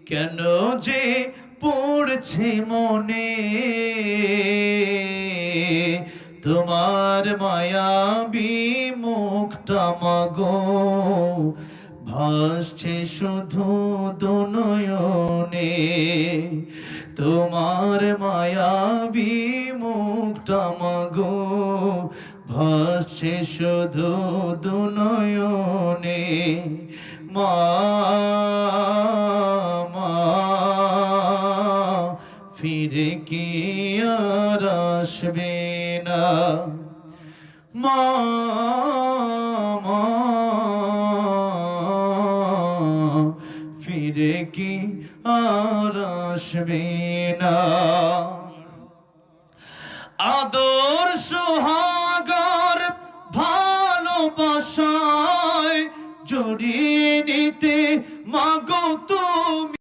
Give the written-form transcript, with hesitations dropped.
কেন যে পড়ছে মনে তোমার মায়াবী মুখটা মাগো, ভাসছে শুধু দুনয়নে। তোমার মায়াবী মুখটা মাগো, ভাসছে শুধু দুনয়নে। মা মা ফিরে কি আর আসবে না? মা মা ফিরে কি আর আসবে না? আদর সোহাগর ভালোবাসায় জড়িয়ে নিতে মাগো তুমি।